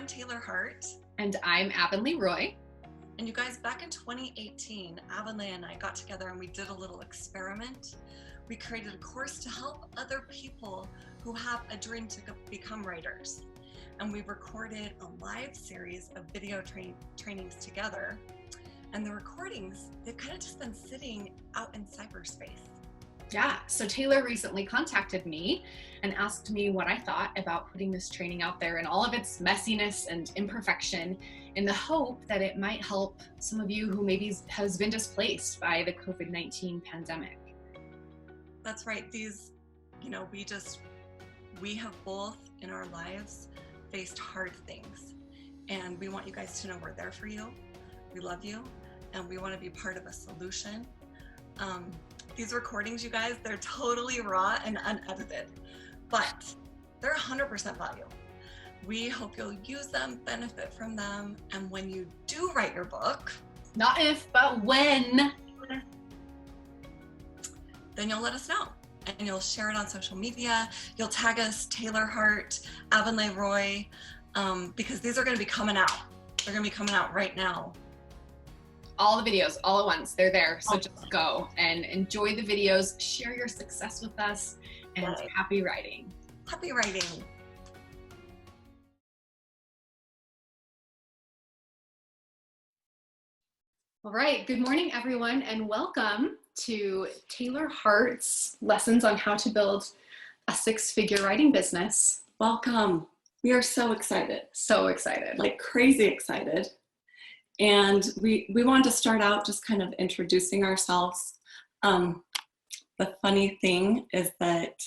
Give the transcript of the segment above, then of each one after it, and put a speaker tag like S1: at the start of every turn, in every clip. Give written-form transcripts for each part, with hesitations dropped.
S1: I'm Taylor Hart.
S2: And I'm Avonlea Roy.
S1: And you guys, back in 2018, Avonlea and I got together and we did a little experiment. We created a course to help other people who have a dream to become writers. And we recorded a live series of video trainings together. And the recordings, they've kind of just been sitting out in cyberspace.
S2: Yeah, so Taylor recently contacted me and asked me what I thought about putting this training out there in all of its messiness and imperfection, in the hope that it might help some of you who maybe has been displaced by the COVID-19 pandemic.
S1: That's right. We have both in our lives faced hard things, and we want you guys to know we're there for you. We love you, and we want to be part of a solution. These recordings, you guys, they're totally raw and unedited, but they're 100% value. We hope you'll use them, benefit from them, and when you do write your book,
S2: not if, but when,
S1: then you'll let us know. And you'll share it on social media. You'll tag us, Taylor Hart, Avonlea Roy, because these are going to be coming out. They're going to be coming out right now.
S2: All the videos, all at once, they're there. So just go and enjoy the videos, share your success with us, and happy writing.
S1: Happy writing.
S2: All right, good morning, everyone, and welcome to Taylor Hart's lessons on how to build a six-figure writing business.
S1: Welcome. We are so excited.
S2: So excited.
S1: Like crazy excited. And we wanted to start out just kind of introducing ourselves. The funny thing is that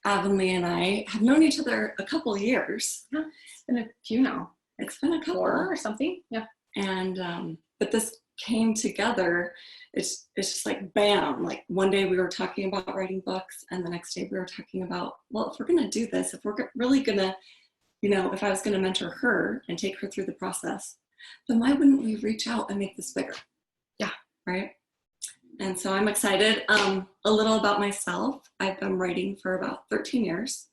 S1: Avonlea and I have known each other a couple of years.
S2: Yeah, it's been a few now.
S1: It's been a couple.
S2: 4 or something. Yeah.
S1: And but this came together. It's just like bam. Like one day we were talking about writing books, and the next day we were talking about, well, if we're gonna do this, if we're really gonna, if I was gonna mentor her and take her through the process, then why wouldn't we reach out and make this bigger?
S2: Yeah.
S1: Right? And so I'm excited. A little about myself. I've been writing for about 13 years.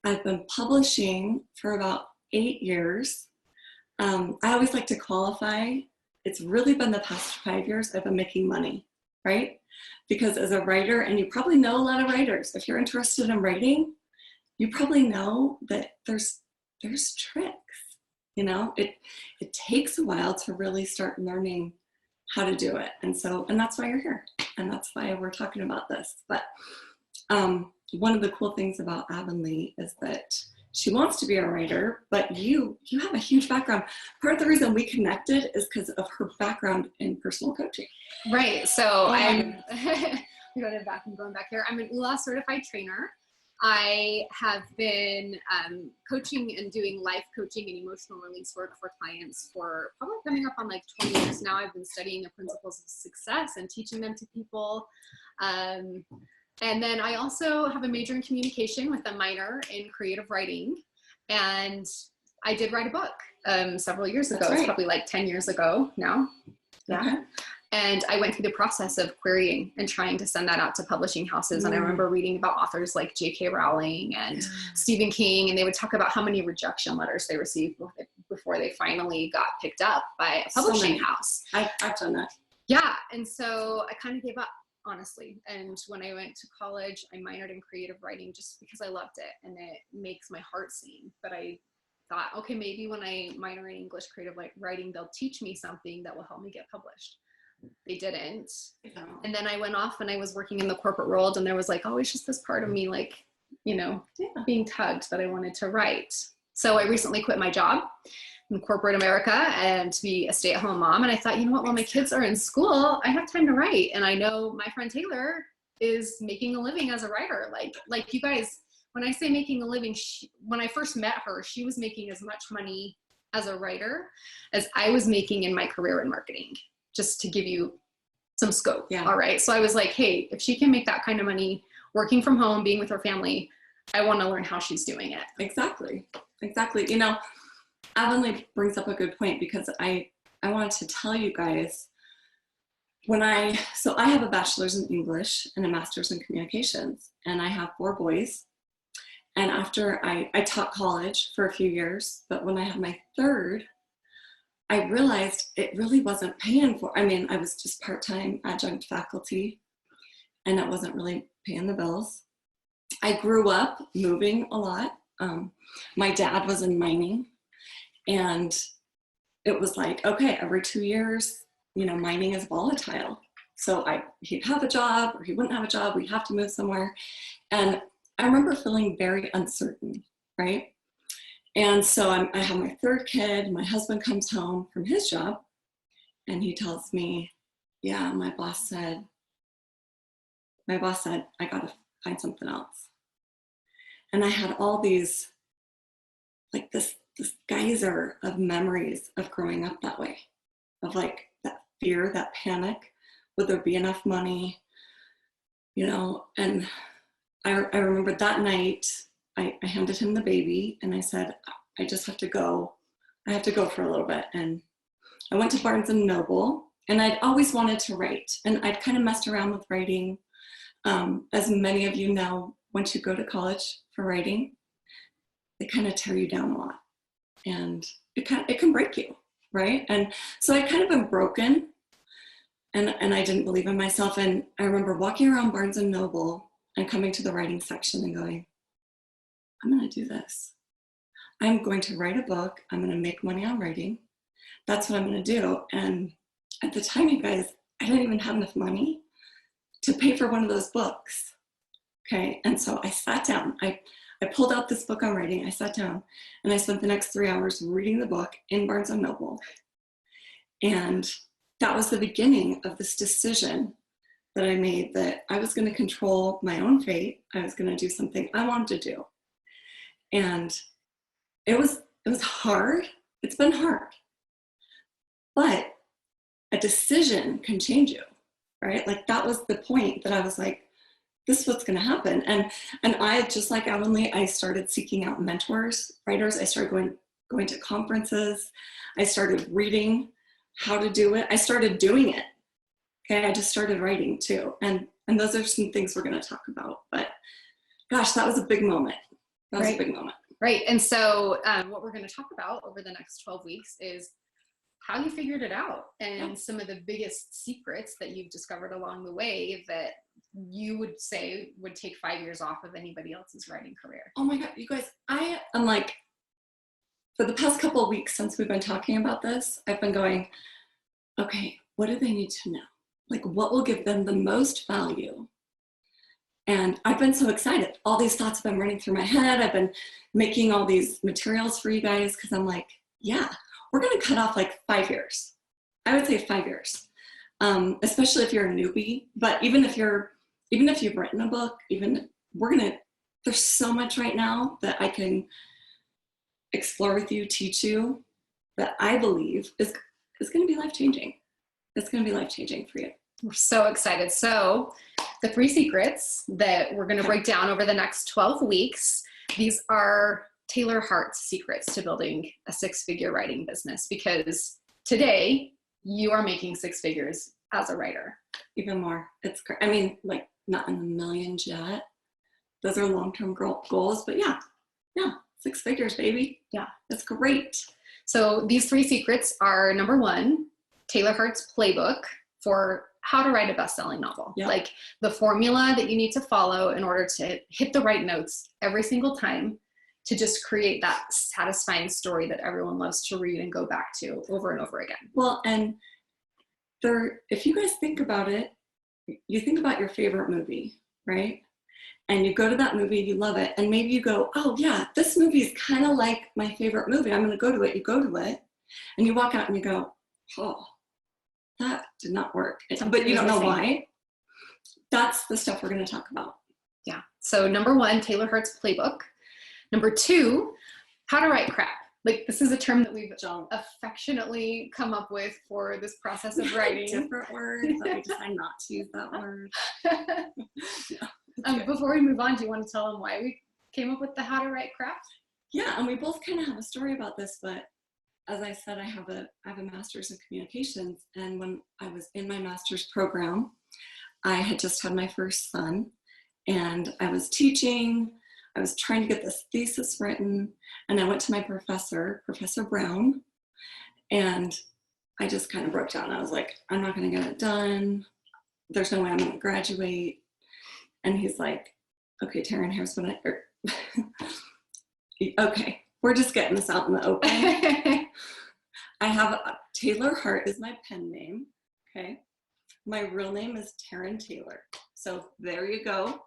S1: I've been publishing for about 8 years. I always like to qualify. It's really been the past 5 years I've been making money, right? Because as a writer, and you probably know a lot of writers, if you're interested in writing, you probably know that there's tricks. It takes a while to really start learning how to do it. And that's why you're here. And that's why we're talking about this. But one of the cool things about Avonlea is that she wants to be a writer, but you have a huge background. Part of the reason we connected is because of her background in personal coaching.
S2: Right. So I'm going back here. I'm an ULA certified trainer. I have been coaching and doing life coaching and emotional release work for clients for probably coming up on like 20 years now. I've been studying the principles of success and teaching them to people. And then I also have a major in communication with a minor in creative writing. And I did write a book several years ago. It's probably like 10 years ago now. Yeah. Okay. And I went through the process of querying and trying to send that out to publishing houses. And I remember reading about authors like J.K. Rowling and Stephen King, and they would talk about how many rejection letters they received before they finally got picked up by a publishing house.
S1: I've done that.
S2: Yeah. And so I kind of gave up, honestly. And when I went to college, I minored in creative writing just because I loved it and it makes my heart sing. But I thought, okay, maybe when I minor in English creative writing, they'll teach me something that will help me get published. They didn't. And then I went off and I was working in the corporate world, and there was like always just this part of me like, being tugged that I wanted to write. So I recently quit my job in corporate America and to be a stay-at-home mom. And I thought, while my kids are in school, I have time to write. And I know my friend Taylor is making a living as a writer. Like you guys, when I say making a living, when I first met her, she was making as much money as a writer as I was making in my career in marketing. Just to give you some scope. Yeah. All right. So I was like, hey, if she can make that kind of money working from home, being with her family, I want to learn how she's doing it.
S1: Exactly. Avonlea brings up a good point, because I wanted to tell you guys, I have a bachelor's in English and a master's in communications, and I have 4 boys. And after I taught college for a few years, but when I had my third, I realized it really wasn't paying for, I mean, I was just part-time adjunct faculty and it wasn't really paying the bills. I grew up moving a lot. My dad was in mining, and it was like, okay, every 2 years, you know, mining is volatile. So he'd have a job or he wouldn't have a job. We'd have to move somewhere. And I remember feeling very uncertain, right? And so I have my third kid. My husband comes home from his job and he tells me, yeah, my boss said, I got to find something else. And I had all these, like this geyser of memories of growing up that way, of like that fear, that panic. Would there be enough money? You know, and I remember that night, I handed him the baby and I said, I just have to go. I have to go for a little bit. And I went to Barnes and Noble, and I'd always wanted to write, and I'd kind of messed around with writing. As many of you know, once you go to college for writing, they kind of tear you down a lot, and it can break you, right? And so I kind of been broken, and I didn't believe in myself. And I remember walking around Barnes and Noble and coming to the writing section and going, I'm going to do this. I'm going to write a book. I'm going to make money on writing. That's what I'm going to do. And at the time, you guys, I didn't even have enough money to pay for one of those books. Okay. And so I sat down. I pulled out this book on writing. I sat down and I spent the next 3 hours reading the book in Barnes and Noble. And that was the beginning of this decision that I made, that I was going to control my own fate. I was going to do something I wanted to do. And it was hard. It's been hard. But a decision can change you, right? Like that was the point that I was like, this is what's going to happen. And I, just like Avonlea, I started seeking out mentors, writers. I started going to conferences. I started reading how to do it. I started doing it. Okay, I just started writing too. And those are some things we're going to talk about. But gosh, that was a big moment. That was a big moment.
S2: Right. And so what we're going to talk about over the next 12 weeks is how you figured it out, and some of the biggest secrets that you've discovered along the way that you would say would take 5 years off of anybody else's writing career.
S1: Oh my God, you guys, I am like, for the past couple of weeks since we've been talking about this, I've been going, okay, what do they need to know? Like, what will give them the most value? And I've been so excited. All these thoughts have been running through my head. I've been making all these materials for you guys because I'm like, yeah, we're going to cut off like 5 years. I would say 5 years, especially if you're a newbie. But even if you've written a book, there's so much right now that I can explore with you, teach you, that I believe is going to be life-changing. It's going to be life-changing for you.
S2: We're so excited. So the 3 secrets that we're going to break down over the next 12 weeks, these are Taylor Hart's secrets to building a 6-figure writing business, because today you are making 6 figures as a writer.
S1: Even more. It's great. I mean, like, not in the millions yet. Those are long-term goals, but yeah, 6 figures, baby.
S2: Yeah,
S1: that's great.
S2: So these 3 secrets are: number 1, Taylor Hart's playbook for how to write a best-selling novel.
S1: Yep.
S2: Like the formula that you need to follow in order to hit the right notes every single time to just create that satisfying story that everyone loves to read and go back to over and over again.
S1: Well, and if you guys think about it, you think about your favorite movie, right? And you go to that movie, you love it, and maybe you go, oh yeah, this movie is kind of like my favorite movie. I'm going to go to it. You go to it, and you walk out and you go, oh, that did not work. But you don't know why. That's the stuff we're going to talk about.
S2: Yeah. So number 1, Taylor Hart's playbook. Number 2, how to write crap. Like, this is a term that we've affectionately come up with for this process of writing.
S1: Different word, but we decide not to use that word.
S2: Before we move on, do you want to tell them why we came up with the how to write crap?
S1: Yeah, and we both kind of have a story about this, but as I said, I have a master's in communications, and when I was in my master's program, I had just had my first son, and I was teaching. I was trying to get this thesis written, and I went to my professor, Professor Brown, and I just kind of broke down. I was like, I'm not going to get it done. There's no way I'm going to graduate. And he's like, okay, Taryn, here's what okay, we're just getting this out in the open. I have Taylor Hart is my pen name. Okay. My real name is Taryn Taylor. So there you go.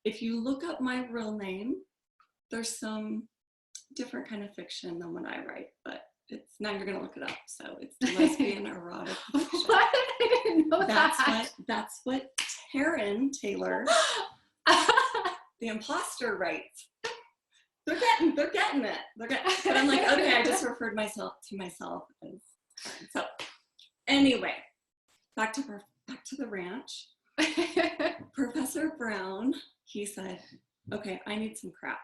S1: If you look up my real name, there's some different kind of fiction than what I write, but it's now you're gonna look it up. So it's lesbian erotic fiction.
S2: What? I didn't know
S1: That's what Taryn Taylor, the imposter, writes. They're getting it. But I'm like, okay, I just referred myself to myself as Taryn. So anyway, back to the ranch. Professor Brown, he said, okay, I need some crap.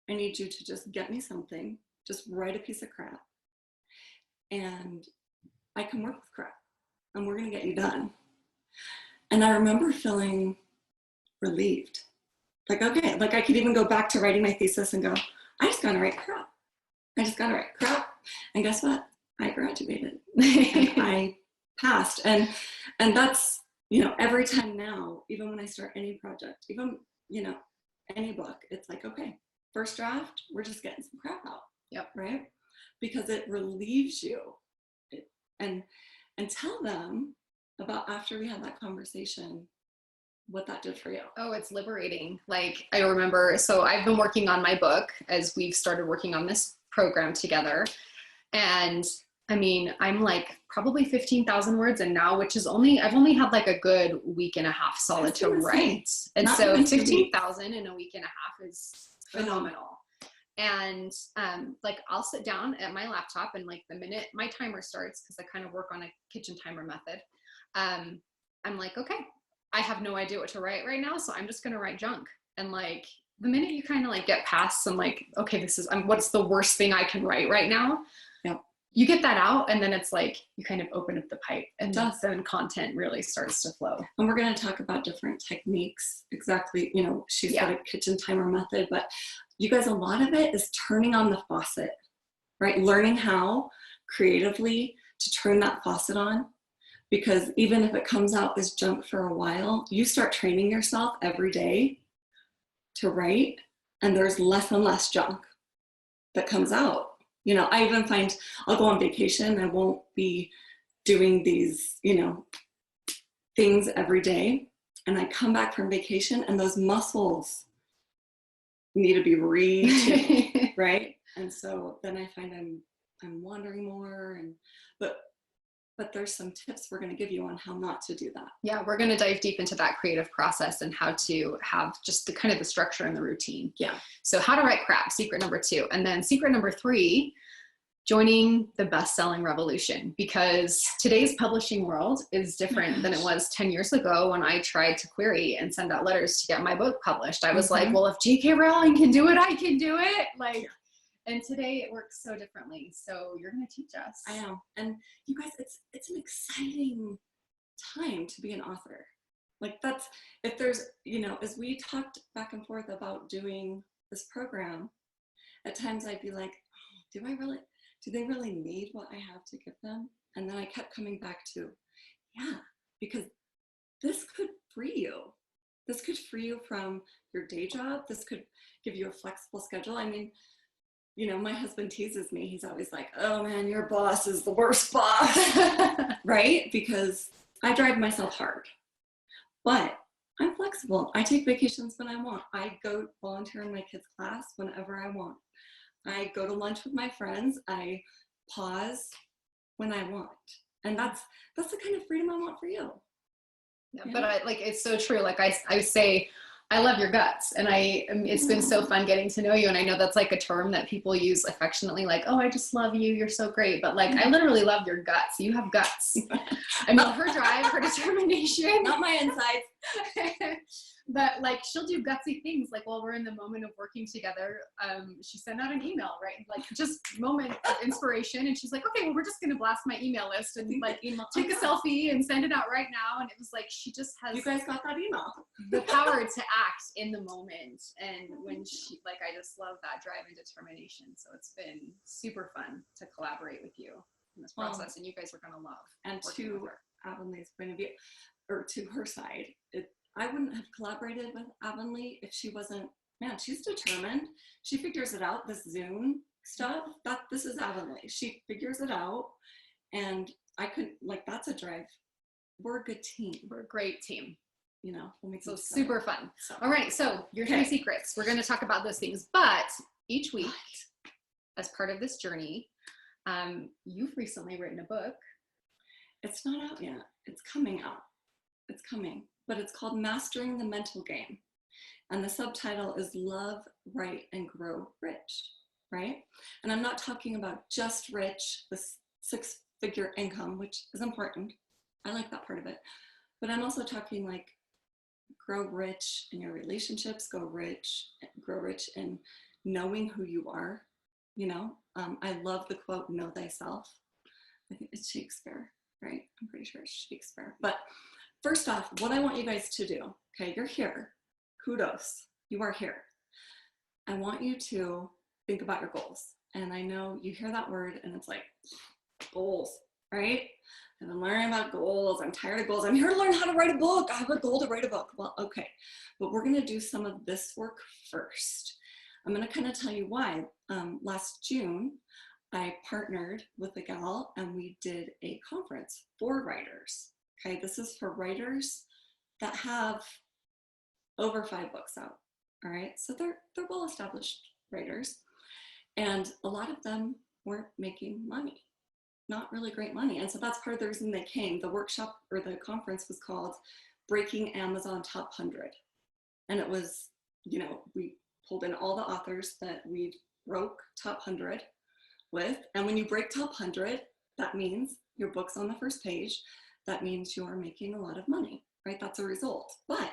S1: I need you to just get me something, just write a piece of crap, and I can work with crap, and we're gonna get you done. And I remember feeling relieved. Like, okay, like I could even go back to writing my thesis and go, I just gotta write crap. And guess what? I graduated and I passed. And that's, every time now, even when I start any project, even, any book, it's like, okay, first draft, we're just getting some crap out.
S2: Yep.
S1: Right? Because it relieves you. And tell them about, after we had that conversation, what that did for you.
S2: Oh, it's liberating. Like, I remember, so I've been working on my book as we've started working on this program together. And I mean, I'm like probably 15,000 words and now, which is I've only had like a good week and a half solid to write. And so 15,000 in a week and a half is phenomenal. And like I'll sit down at my laptop and like the minute my timer starts, because I kind of work on a kitchen timer method, I'm like, okay, I have no idea what to write right now, so I'm just going to write junk. And like the minute you kind of like get past some like, okay, what's the worst thing I can write right now?
S1: Yep.
S2: You get that out, and then it's like you kind of open up the pipe, and then content really starts to flow.
S1: And we're going to talk about different techniques. Exactly, she said a kitchen timer method, but you guys, a lot of it is turning on the faucet, right? Learning how creatively to turn that faucet on. Because even if it comes out as junk for a while, you start training yourself every day to write, and there's less and less junk that comes out. I even find I'll go on vacation, I won't be doing these, things every day. And I come back from vacation and those muscles need to be retrained, right? And so then I find I'm wandering more, but there's some tips we're going to give you on how not to do that.
S2: Yeah, we're going to dive deep into that creative process and how to have just the kind of the structure and the routine.
S1: Yeah.
S2: So how to write crap, secret number 2. And then secret number 3, joining the best-selling revolution, because today's publishing world is different than it was 10 years ago when I tried to query and send out letters to get my book published. I was like, well, if J.K. Rowling can do it, I can do it. Like, and today it works so differently. So you're going to teach us.
S1: I know. And you guys, it's an exciting time to be an author. Like that's, if there's, as we talked back and forth about doing this program, at times I'd be like, oh, do they really need what I have to give them? And then I kept coming back to, yeah, because this could free you. This could free you from your day job. This could give you a flexible schedule. I mean, my husband teases me. He's always like, oh man, your boss is the worst boss, right? Because I drive myself hard, but I'm flexible. I take vacations when I want. I go volunteer in my kids' class whenever I want. I go to lunch with my friends. I pause when I want. And that's the kind of freedom I want for you.
S2: Yeah, but it's so true. Like I say, I love your guts. And it's been so fun getting to know you. And I know that's like a term that people use affectionately, like, oh, I just love you. You're so great. But like, I literally love your guts. You have guts. I mean, her drive, her determination.
S1: Not my insides.
S2: But like she'll do gutsy things like while we're in the moment of working together. She sent out an email, right? Like just moment of inspiration, and she's like, okay, well, we're just gonna blast my email list and like take a selfie and send it out right now. And it was like she just has
S1: You guys got that email.
S2: the power to act in the moment. And when she like I just love that drive and determination. So it's been super fun to collaborate with you in this process, and you guys are gonna love.
S1: And
S2: working
S1: to
S2: with her.
S1: Avonlea's point of view, or to her side, I wouldn't have collaborated with Avonlea if she wasn't, man, she's determined. She figures it out, this Zoom stuff, this is Avonlea. She figures it out, and I couldn't, like, that's a drive. We're a good team.
S2: We're a great team.
S1: You know, we'll make
S2: so super fun.
S1: So.
S2: All right, so your 3 secrets. We're going to talk about those things, but each week, as part of this journey, you've recently written a book.
S1: It's not out yet. It's coming out. It's coming, but it's called Mastering the Mental Game. And the subtitle is Love, Write, and Grow Rich, right? And I'm not talking about just rich, the 6-figure income, which is important. I like that part of it. But I'm also talking like grow rich in your relationships, grow rich in knowing who you are. You know, I love the quote, know thyself. I think it's Shakespeare, right? I'm pretty sure it's Shakespeare. But first off, what I want you guys to do, okay, you're here. Kudos, you are here. I want you to think about your goals. And I know you hear that word and it's like, goals, right? I've been learning about goals. I'm tired of goals. I'm here to learn how to write a book. I have a goal to write a book. Well, okay, but we're gonna do some of this work first. I'm gonna kind of tell you why. Last June, I partnered with a gal and we did a conference for writers. Okay, this is for writers that have over 5 books out. All right, so they're well-established writers, and a lot of them weren't making money, not really great money. And so that's part of the reason they came. The workshop or the conference was called Breaking Amazon Top 100, and it was, you know, we pulled in all the authors that we broke top 100 with, and when you break top 100, that means your book's on the first page. That means you are making a lot of money, right? That's a result. But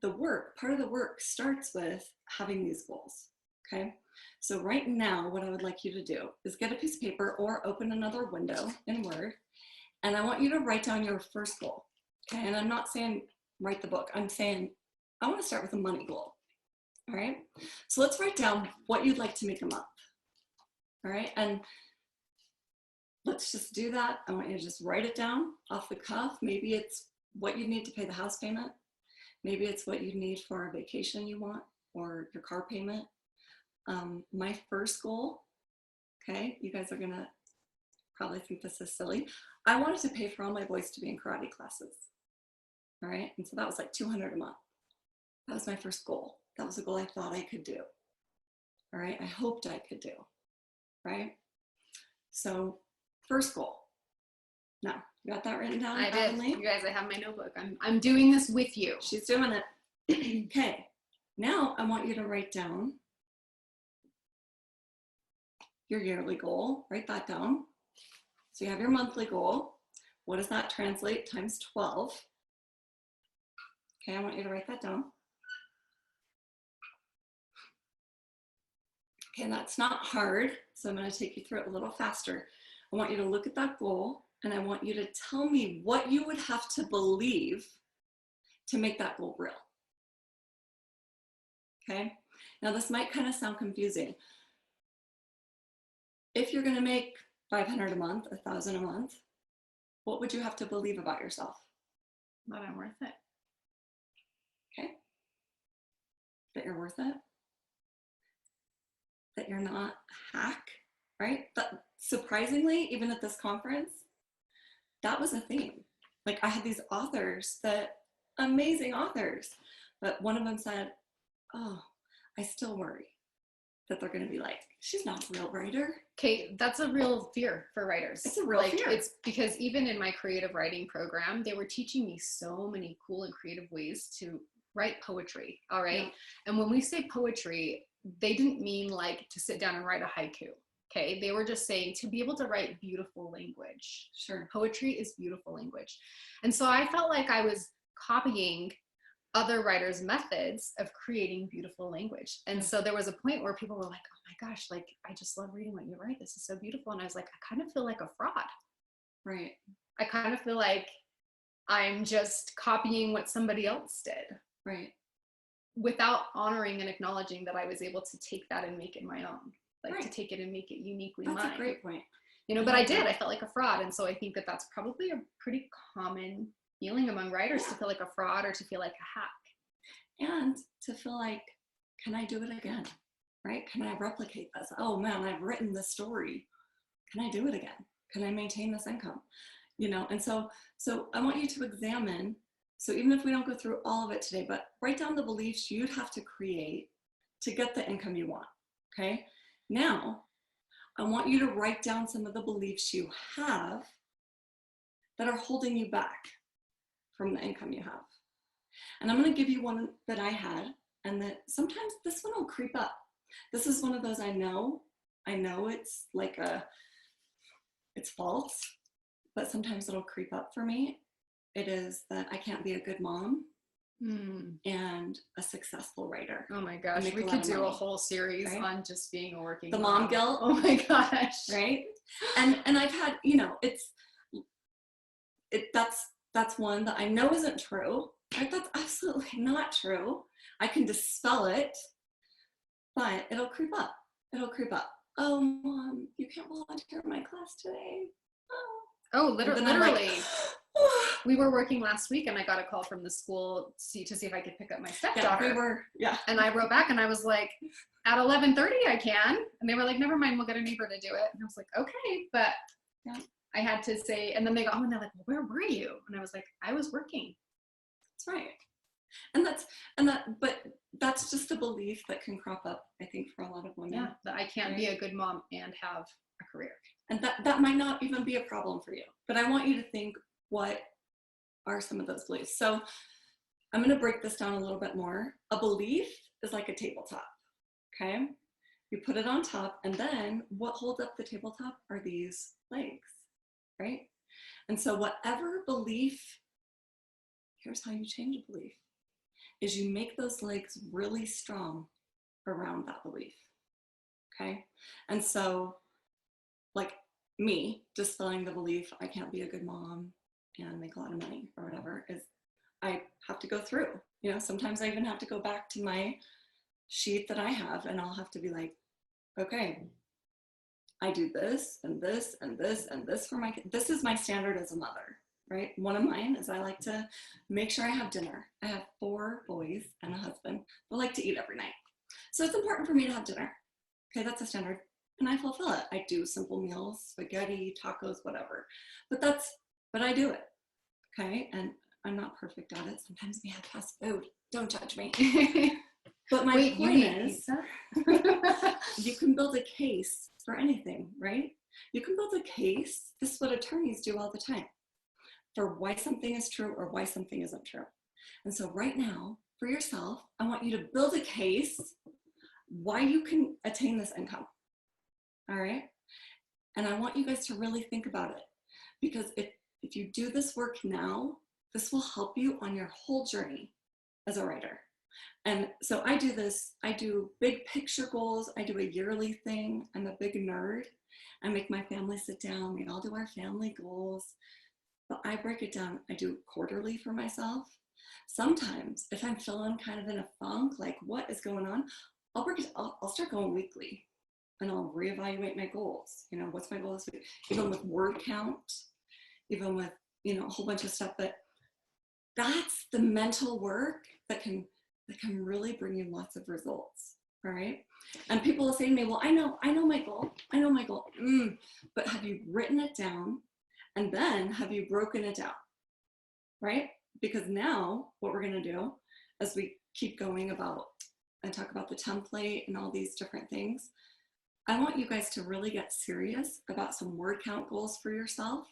S1: the work, part of the work starts with having these goals, okay? So right now, what I would like you to do is get a piece of paper or open another window in Word, and I want you to write down your first goal, okay? And I'm not saying write the book. I'm saying I want to start with a money goal, all right? So let's write down what you'd like to make a month, all right? And let's just do that. I want you to just write it down off the cuff. Maybe it's what you need to pay the house payment. Maybe it's what you need for a vacation you want or your car payment. My first goal, okay, you guys are gonna probably think this is silly. I wanted to pay for all my boys to be in karate classes, all right? And so that was like $200 a month. That was my first goal. That was a goal I thought I could do, all right? I hoped I could do, right? So first goal. Now, you got that written down?
S2: I did.
S1: Avonlea?
S2: You guys, I have my notebook. I'm doing this with you.
S1: She's doing it. Okay, now I want you to write down your yearly goal. Write that down. So you have your monthly goal. What does that translate times 12? Okay, I want you to write that down. Okay, that's not hard, so I'm going to take you through it a little faster. I want you to look at that goal, and I want you to tell me what you would have to believe to make that goal real. Okay, now this might kind of sound confusing. If you're going to make $500 a month, $1,000 a month, what would you have to believe about yourself?
S2: That I'm worth it.
S1: Okay, that you're worth it, that you're not a hack, right? But surprisingly, even at this conference, that was a theme. Like I had these authors amazing authors, but one of them said, oh, I still worry that they're going to be like, she's not a real writer.
S2: Okay, that's a real fear for writers.
S1: It's a real fear.
S2: It's because even in my creative writing program, they were teaching me so many cool and creative ways to write poetry, all right? Yeah. And when we say poetry, they didn't mean like to sit down and write a haiku, okay? They were just saying to be able to write beautiful language.
S1: Sure.
S2: Poetry is beautiful language. And so I felt like I was copying other writers' methods of creating beautiful language. And so there was a point where people were like, oh my gosh, like, I just love reading what you write. This is so beautiful. And I was like, I kind of feel like a fraud.
S1: Right.
S2: I kind of feel like I'm just copying what somebody else did.
S1: Right.
S2: Without honoring and acknowledging that I was able to take that and make it my own, like
S1: right.
S2: to take it and make it uniquely
S1: That's
S2: mine.
S1: a great point.
S2: You know, but I did. I felt like a fraud. And so I think that that's probably a pretty common feeling among writers, to feel like a fraud or to feel like a hack.
S1: And to feel like, can I do it again? Right? Can I replicate this? Oh man, I've written this story. Can I do it again? Can I maintain this income? You know, and so I want you to examine, so even if we don't go through all of it today, but write down the beliefs you'd have to create to get the income you want, okay? Now, I want you to write down some of the beliefs you have that are holding you back from the income you have. And I'm going to give you one that I had, and that sometimes this one will creep up. This is one of those I know it's like it's false, but sometimes it'll creep up for me. It is that I can't be a good mom and a successful writer.
S2: Oh my gosh, we could do a whole series on just being a working
S1: mom. The mom guilt.
S2: Oh my gosh.
S1: Right? And I've had, you know, that's one that I know isn't true. Right? That's absolutely not true. I can dispel it, but it'll creep up. It'll creep up. Oh, Mom, you can't volunteer in my class today.
S2: Oh, literally. Like, we were working last week and I got a call from the school to see if I could pick up my stepdaughter. And I wrote back and I was like, at 11:30 I can. And they were like, never mind, we'll get a neighbor to do it. And I was like, okay. But I had to say, and then they go, oh, and they're like, well, where were you? And I was like, I was working.
S1: That's right. But that's just a belief that can crop up, I think, for a lot of women.
S2: Yeah, that I can't be a good mom and have a career.
S1: And that might not even be a problem for you. But I want you to think, what are some of those beliefs? So I'm going to break this down a little bit more. A belief is like a tabletop, okay? You put it on top, and then what holds up the tabletop are these legs, right? And so whatever belief, here's how you change a belief, is you make those legs really strong around that belief, okay? And so, like me, dispelling the belief I can't be a good mom and make a lot of money or whatever, is I have to go through. You know, sometimes I even have to go back to my sheet that I have, and I'll have to be like, okay, I do this and this and this and this for my kid. This is my standard as a mother, right? One of mine is I like to make sure I have dinner. I have 4 boys and a husband that like to eat every night. So it's important for me to have dinner. Okay, that's a standard. And I fulfill it. I do simple meals, spaghetti, tacos, whatever. But I do it. Okay, and I'm not perfect at it. Sometimes we have fast food. Don't judge me. But my point is, you can build a case for anything, right? You can build a case. This is what attorneys do all the time, for why something is true or why something isn't true. And so right now, for yourself, I want you to build a case why you can attain this income. All right? And I want you guys to really think about it, because if you do this work now, this will help you on your whole journey as a writer. And so I do big picture goals. I do a yearly thing. I'm a big nerd. I make my family sit down. We all do our family goals. But I break it down. I do quarterly for myself. Sometimes if I'm feeling kind of in a funk, like what is going on, I'll start going weekly, and I'll reevaluate my goals. You know, what's my goal this week? Even with word count, even with, you know, a whole bunch of stuff. But that's the mental work that can really bring you lots of results. All right. And people will say to me, well, I know my goal. But have you written it down? And then have you broken it down? Right? Because now what we're going to do as we keep going about and talk about the template and all these different things, I want you guys to really get serious about some word count goals for yourself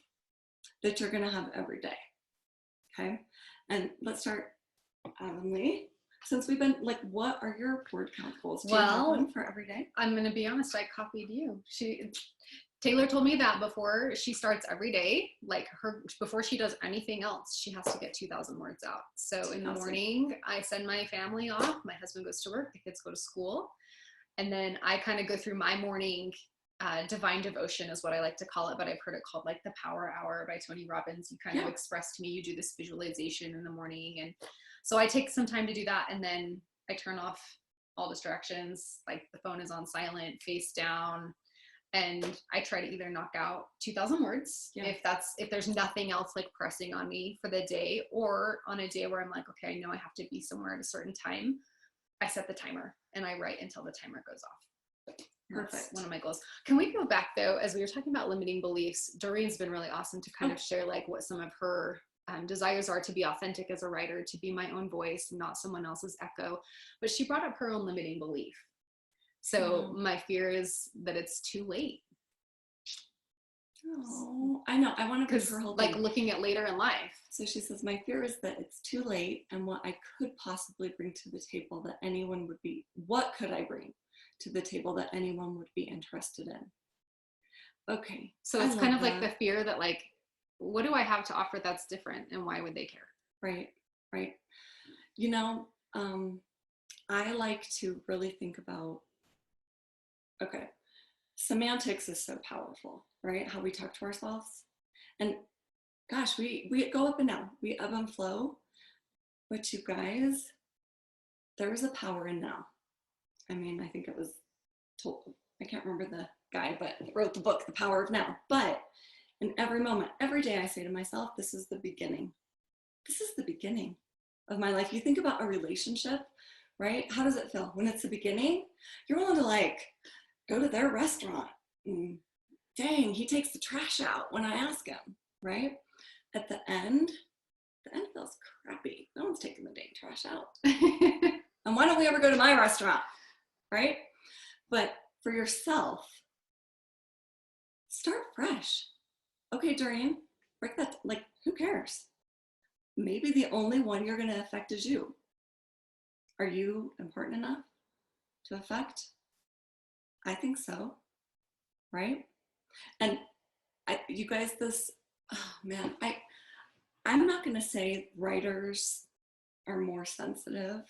S1: that you're going to have every day. Okay. And let's start, Avonlea. Since we've been like, what are your word count goals? Do you have one for every day?
S2: I'm going to be honest. I copied you. Taylor told me that before she starts every day, like before she does anything else, she has to get 2,000 words out. So in the morning, I send my family off. My husband goes to work. The kids go to school. And then I kind of go through my morning divine devotion is what I like to call it, but I've heard it called like the Power Hour by Tony Robbins. You kind of express to me, you do this visualization in the morning. And so I take some time to do that. And then I turn off all distractions. Like the phone is on silent, face down. And I try to either knock out 2,000 words if there's nothing else like pressing on me for the day, or on a day where I'm like, okay, I know I have to be somewhere at a certain time. I set the timer and I write until the timer goes off. Perfect. That's one of my goals. Can we go back though, as we were talking about limiting beliefs, Doreen's been really awesome to kind of share like what some of her desires are to be authentic as a writer, to be my own voice, not someone else's echo. But she brought up her own limiting belief. So my fear is that it's too late.
S1: Oh, I know. I want to put her whole
S2: like
S1: thing.
S2: Looking at later in life.
S1: So she says, my fear is that it's too late, and what I could possibly bring to the table that anyone would be, what could I bring to the table that anyone would be interested in? Okay.
S2: So it's kind of like the fear that like, what do I have to offer that's different, and why would they care?
S1: Right, right. You know, I like to really think about, okay, semantics is so powerful, right? How we talk to ourselves. And gosh, we go up and down, we ebb and flow. But you guys, there is a power in now. I mean, I think it was told, I can't remember the guy, but wrote the book, The Power of Now. But in every moment, every day I say to myself, this is the beginning. This is the beginning of my life. You think about a relationship, right? How does it feel when it's the beginning? You're willing to like go to their restaurant. And, dang, he takes the trash out when I ask him, right? At the end feels crappy. No one's taking the dang trash out. And why don't we ever go to my restaurant, right? But for yourself, start fresh. Okay, Doreen, break that, like, who cares? Maybe the only one you're going to affect is you. Are you important enough to affect? I think so, right? And you guys, this, oh man, I'm not going to say writers are more sensitive.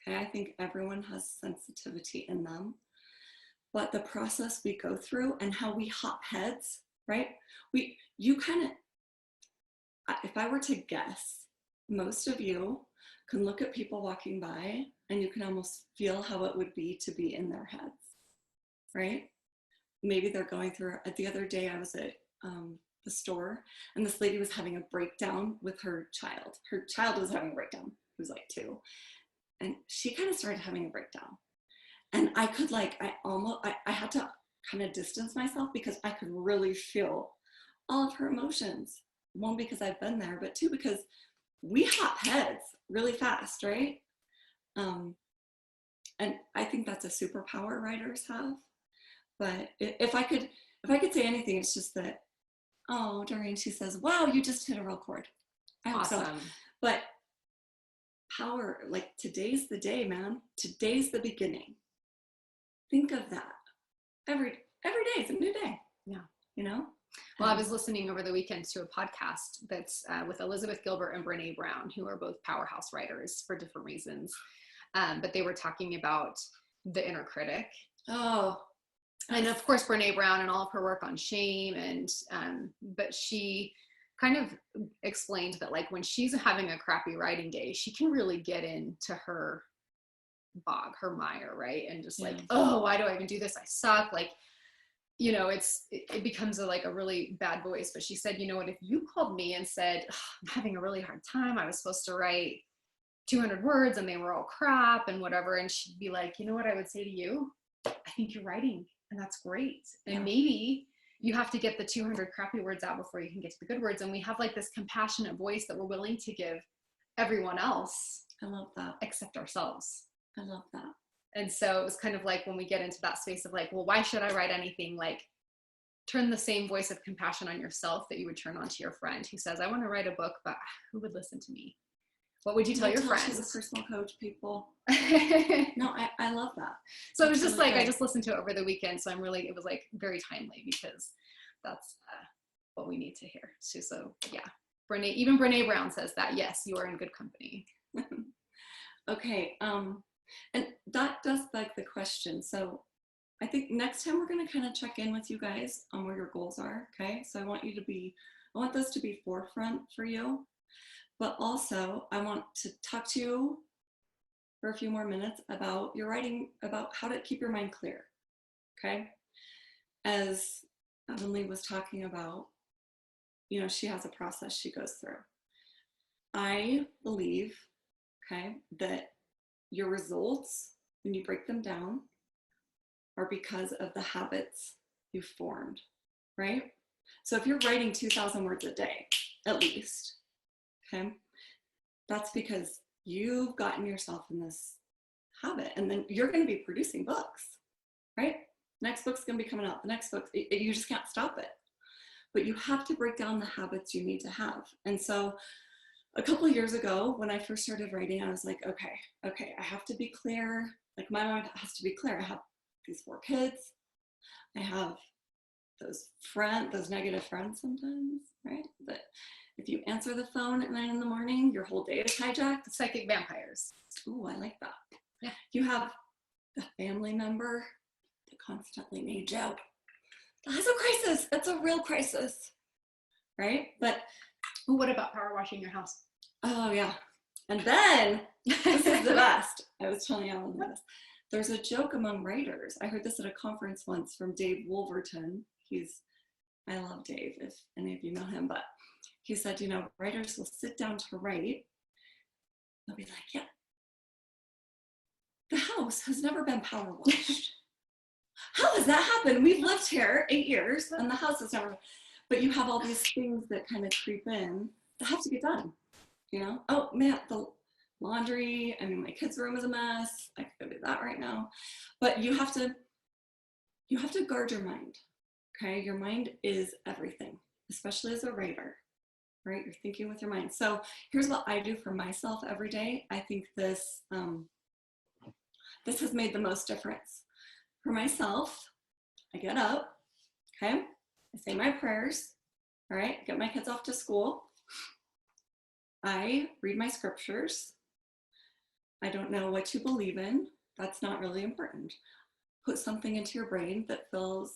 S1: Okay, I think everyone has sensitivity in them. But the process we go through and how we hop heads, right? You kind of, if I were to guess, most of you can look at people walking by and you can almost feel how it would be to be in their heads, right? Maybe they're going through, the other day I was at the store and this lady was having a breakdown with her child. Her child was having a breakdown, who was like 2. And she kind of started having a breakdown. And I could like, I had to kind of distance myself because I could really feel all of her emotions. 1, because I've been there, but 2, because we hop heads really fast, right? And I think that's a superpower writers have. But if I could say anything, it's just that, oh, Doreen, she says, wow, you just hit a real chord. I hope so. But power, like today's the day, man. Today's the beginning. Think of that. Every day is a new day.
S2: Yeah.
S1: You know?
S2: Well, I was listening over the weekend to a podcast that's with Elizabeth Gilbert and Brene Brown, who are both powerhouse writers for different reasons. But they were talking about the inner critic.
S1: Oh.
S2: And of course, Brene Brown and all of her work on shame. And but she kind of explained that like when she's having a crappy writing day, she can really get into her bog, her mire, right? And just like, oh, why do I even do this? I suck. Like, you know, it becomes like a really bad voice. But she said, you know what, if you called me and said, oh, I'm having a really hard time, I was supposed to write 200 words and they were all crap and whatever, and she'd be like, you know what I would say to you? I think you're writing, and that's great. And maybe you have to get the 200 crappy words out before you can get to the good words. And we have like this compassionate voice that we're willing to give everyone else.
S1: I love that.
S2: Except ourselves.
S1: I love that. And
S2: so it was kind of like when we get into that space of like, well, why should I write anything? Like, turn the same voice of compassion on yourself that you would turn on to your friend who says, I want to write a book, but who would listen to me? What would you tell your
S1: She's a
S2: friends?
S1: personal coach, people.
S2: So
S1: No, I love that.
S2: it was just
S1: really
S2: like,
S1: good.
S2: I just listened to it over the weekend. So it was like very timely because that's what we need to hear. So yeah, even Brene Brown says that, yes, you are in good company.
S1: Okay. And that does beg the question. So I think next time we're going to kind of check in with you guys on where your goals are. Okay. So I want those to be forefront for you. But also, I want to talk to you for a few more minutes about your writing, about how to keep your mind clear, okay? As Avonlea was talking about, she has a process she goes through. I believe, okay, that your results, when you break them down, are because of the habits you've formed, right? So if you're writing 2,000 words a day, at least, okay, that's because you've gotten yourself in this habit, and then you're going to be producing books, right? Next book's going to be coming out. The next book, you just can't stop it. But you have to break down the habits you need to have. And so a couple of years ago, when I first started writing, I was like, okay, I have to be clear. Like, my mind has to be clear. I have these 4 kids. I have those negative friends sometimes, right? But if you answer the phone at 9 in the morning, your whole day is hijacked.
S2: Psychic vampires.
S1: Ooh, I like that.
S2: Yeah.
S1: You have a family member that constantly needs you. That's a crisis. That's a real crisis, right? But
S2: what about power washing your house?
S1: Oh yeah. And then this is the best. I was telling Alan this. There's a joke among writers. I heard this at a conference once from Dave Wolverton. I love Dave, if any of you know him, but he said, writers will sit down to write. They'll be like, yeah, the house has never been power washed. How has that happened? We've lived here 8 years and the house has never, but you have all these things that kind of creep in that have to get done, Oh man, the laundry, my kids' room is a mess. I could go do that right now. But you have to guard your mind, okay? Your mind is everything, especially as a writer, right? You're thinking with your mind. So here's what I do for myself every day. I think this has made the most difference. For myself, I get up, okay? I say my prayers, all right? Get my kids off to school. I read my scriptures. I don't know what you believe in. That's not really important. Put something into your brain that feels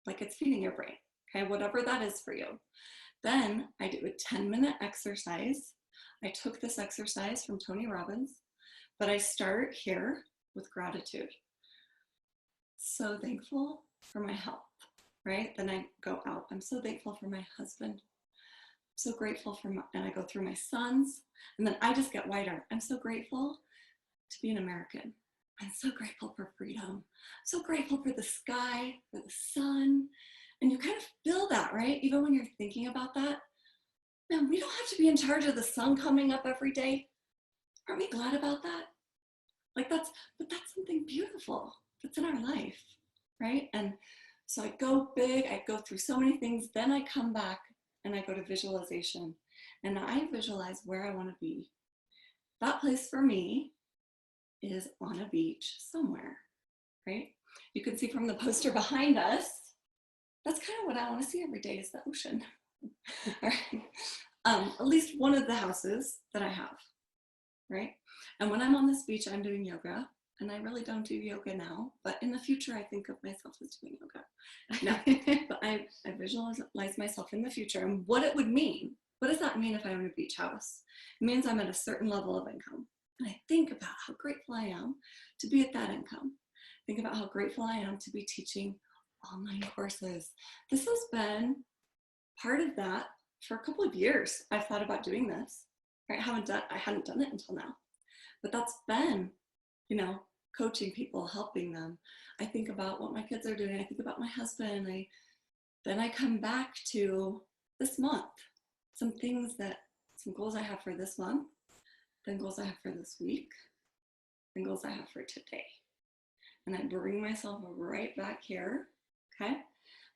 S1: like it's feeding your brain, okay? Whatever that is for you. Then I do a 10-minute exercise. I took this exercise from Tony Robbins, but I start here with gratitude. So thankful for my health, right? Then I go out. I'm so thankful for my husband. So grateful and I go through my sons, and then I just get wider. I'm so grateful to be an American. I'm so grateful for freedom. I'm so grateful for the sky, for the sun. And you kind of feel that, right? Even when you're thinking about that, man, we don't have to be in charge of the sun coming up every day. Aren't we glad about that? But that's something beautiful that's in our life, right? And so I go big, I go through so many things, then I come back and I go to visualization, and I visualize where I want to be. That place for me is on a beach somewhere, right? You can see from the poster behind us, that's kind of what I want to see every day, is the ocean. Right? At least one of the houses that I have, right? And when I'm on this beach, I'm doing yoga, and I really don't do yoga now, but in the future, I think of myself as doing yoga. No, but I visualize myself in the future, and what it would mean. What does that mean if I own a beach house? It means I'm at a certain level of income. And I think about how grateful I am to be at that income. Think about how grateful I am to be teaching online courses. This has been part of that for a couple of years. I've thought about doing this, right? I hadn't done it until now, but that's been, coaching people, helping them. I think about what my kids are doing. I think about my husband. Then I come back to this month, some goals I have for this month, then goals I have for this week, then goals I have for today. And I bring myself right back here, okay?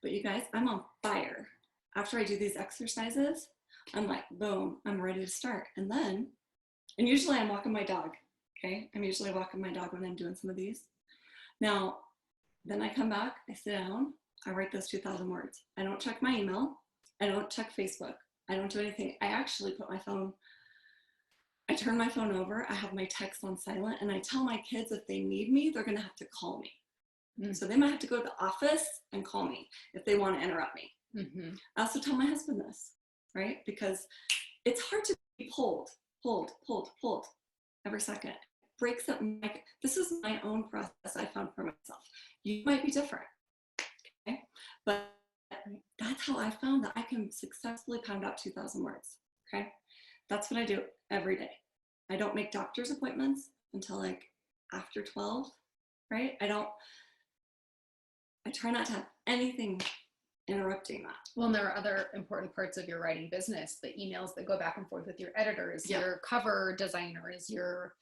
S1: But you guys, I'm on fire. After I do these exercises, I'm like, boom, I'm ready to start. And then And usually I'm walking my dog. Okay. I'm usually walking my dog when I'm doing some of these. Now, then I come back, I sit down, I write those 2,000 words. I don't check my email. I don't check Facebook. I don't do anything. I actually put my phone, I turn my phone over. I have my text on silent, and I tell my kids if they need me, they're going to have to call me. So they might have to go to the office and call me if they want to interrupt me. I also tell my husband this, right? Because it's hard to be pulled every second. Breaks up this is my own process I found for myself. You might be different, okay? But that's how I found that I can successfully pound out 2,000 words, okay? That's what I do every day. I don't make doctor's appointments until like after 12, right? I try not to have anything interrupting that.
S2: Well, and there are other important parts of your writing business, the emails that go back and forth with your editors, your cover designers, your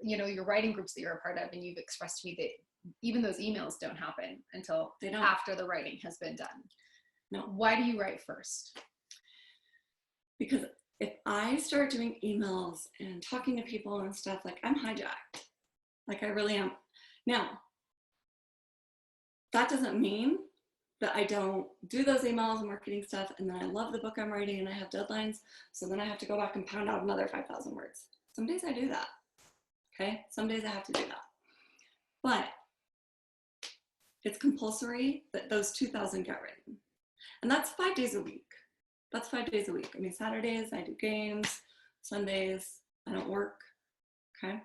S2: your writing groups that you're a part of. And you've expressed to me that even those emails don't happen until after the writing has been done.
S1: No.
S2: Why do you write first?
S1: Because if I start doing emails and talking to people and stuff, like I'm hijacked. Like I really am. Now, that doesn't mean that I don't do those emails and marketing stuff, and then I love the book I'm writing and I have deadlines, so then I have to go back and pound out another 5,000 words. Some days I do that, okay? Some days I have to do that. But it's compulsory that those 2,000 get written. And that's 5 days a week. That's 5 days a week. I mean, Saturdays I do games, Sundays I don't work, okay?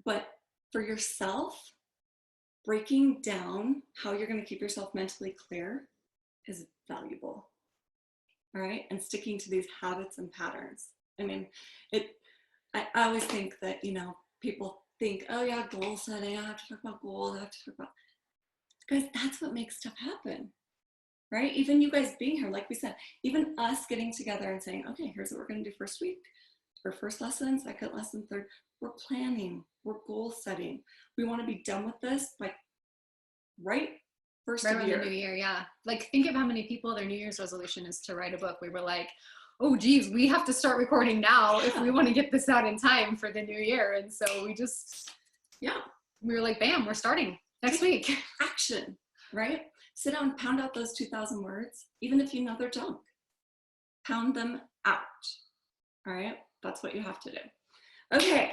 S1: But for yourself, breaking down how you're going to keep yourself mentally clear is valuable, all right? And sticking to these habits and patterns. I mean, I always think that, people think, oh yeah, goal setting, I have to talk about goals, I have to talk about, guys, that's what makes stuff happen, right? Even you guys being here, like we said, even us getting together and saying, okay, here's what we're going to do first week, or first lesson, second lesson, third. We're planning, we're goal setting. We want to be done with this by right
S2: around the new year. Yeah. Like think of how many people their New Year's resolution is to write a book. We were like, oh geez, we have to start recording now if we want to get this out in time for the new year. And so we just, we were like, bam, we're starting next week.
S1: Action, right? Sit down, pound out those 2,000 words, even if you know they're junk. Pound them out. All right? That's what you have to do. Okay.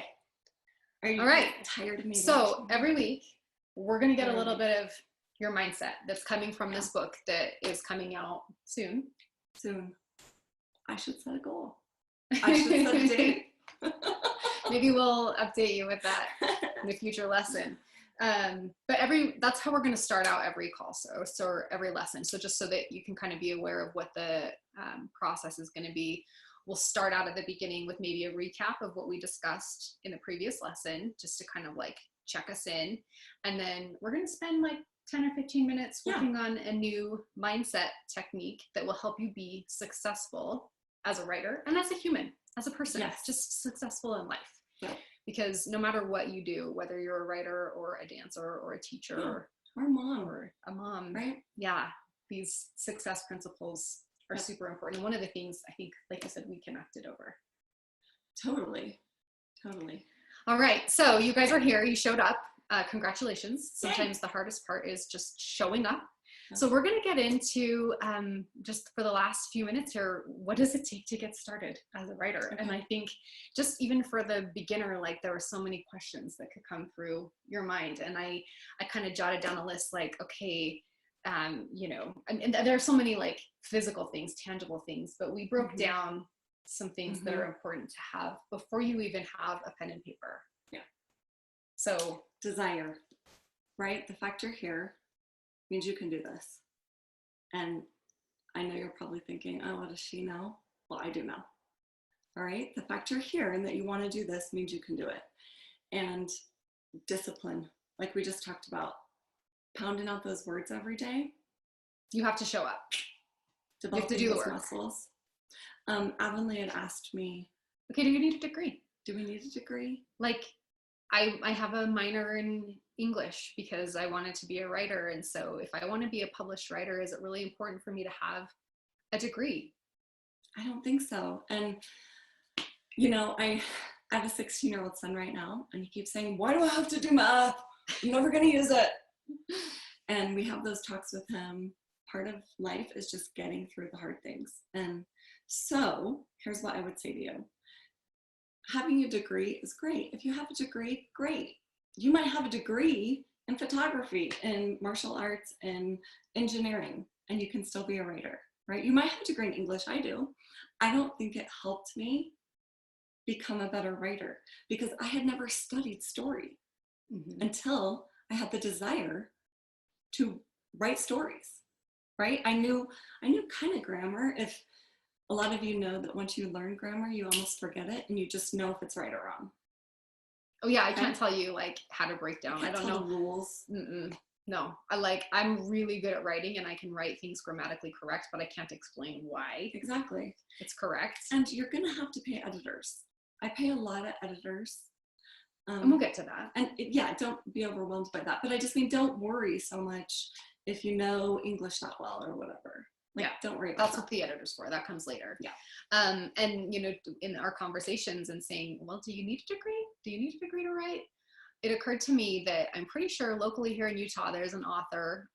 S1: Are you tired of me?
S2: So every week, we're going to get a little bit of your mindset that's coming from this book that is coming out soon.
S1: I should set a goal. I should set a date.
S2: Maybe we'll update you with that in a future lesson. But that's how we're going to start out every call. So every lesson. So just so that you can kind of be aware of what the process is going to be. We'll start out at the beginning with maybe a recap of what we discussed in the previous lesson, just to kind of like check us in. And then we're going to spend like 10 or 15 minutes working on a new mindset technique that will help you be successful as a writer and as a human, as a person, just successful in life. Yeah. Because no matter what you do, whether you're a writer or a dancer or a teacher
S1: or a
S2: mom,
S1: right?
S2: Yeah, these success principles are super important. And one of the things I think, like I said, we connected over.
S1: Totally.
S2: All right. So you guys are here. You showed up. Congratulations. Sometimes the hardest part is just showing up. So we're going to get into, just for the last few minutes here, what does it take to get started as a writer? Okay. And I think just even for the beginner, like there were so many questions that could come through your mind. And I kind of jotted down a list like, okay, and there are so many like physical things, tangible things, but we broke down some things that are important to have before you even have a pen and paper.
S1: Yeah.
S2: So
S1: desire, right? The fact you're here means you can do this. And I know you're probably thinking, oh, what does she know? Well, I do know. All right. The fact you're here and that you want to do this means you can do it. And discipline, like we just talked about. Pounding out those words every day.
S2: You have to show up.
S1: You have to do those muscles. Avonlea had asked me,
S2: okay, do you need a degree?
S1: Do we need a degree?
S2: Like, I have a minor in English because I wanted to be a writer. And so if I want to be a published writer, is it really important for me to have a degree?
S1: I don't think so. And, I have a 16-year-old son right now, and he keeps saying, why do I have to do math? I'm never going to use it. And we have those talks with him. Part of life is just getting through the hard things. And so here's what I would say to you. Having a degree is great. If you have a degree, great. You might have a degree in photography, in martial arts, in engineering, and you can still be a writer, right? You might have a degree in English. I do. I don't think it helped me become a better writer because I had never studied story until I had the desire to write stories, right? I knew kind of grammar. If a lot of you know that once you learn grammar, you almost forget it and you just know if it's right or wrong.
S2: Oh yeah, I can't tell you like how to break down. I don't know
S1: the rules.
S2: No, I'm really good at writing and I can write things grammatically correct, but I can't explain why.
S1: Exactly.
S2: It's correct.
S1: And you're gonna have to pay editors. I pay a lot of editors.
S2: And we'll get to that.
S1: And yeah, don't be overwhelmed by that. But I just mean, don't worry so much if you know English that well or whatever. Like, don't worry about
S2: That's
S1: that.
S2: what the editor's for. That comes later.
S1: Yeah.
S2: And you know, in our conversations and saying, well, do you need a degree? Do you need a degree to write? It occurred to me that I'm pretty sure locally here in Utah, there's an author.